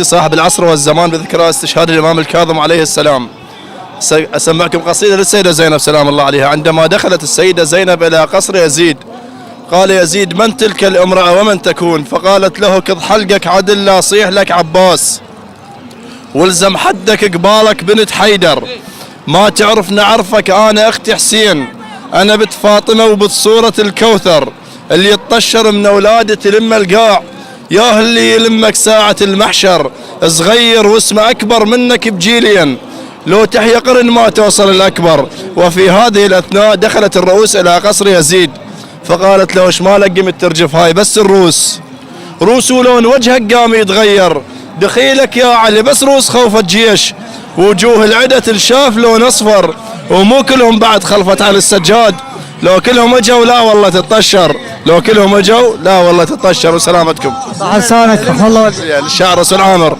صاحب العصر والزمان بذكرى استشهاد الإمام الكاظم عليه السلام. أسمعكم قصيدة للسيدة زينب سلام الله عليها. عندما دخلت السيدة زينب إلى قصر يزيد قال يزيد: من تلك الامرأة ومن تكون؟ فقالت له: كض حلقك عدل لا صيح لك عباس، والزم حدك قبالك بنت حيدر، ما تعرف نعرفك أنا أختي حسين، أنا بنت فاطمة وبنت صورة الكوثر، اللي يطشر من أولادي تلم القاع، ياه اللي يلمك ساعة المحشر، صغير واسمه أكبر منك بجيلين، لو تحيا قرن ما توصل الأكبر. وفي هذه الأثناء دخلت الرؤوس إلى قصر يزيد فقالت له: ايش مالك قمت ترجف؟ هاي بس الروس، روس ولون وجهك قام يتغير، دخيلك يا علي بس روس خوفة جيش، وجوه العدة تلشاف لون اصفر، ومو كلهم بعد خلفت على السجاد، لو كلهم اجوا لا والله تطشر، لو كلهم اجوا لا والله تطشر. وسلامتكم. لسانك والله. الشاعر رسول عامر.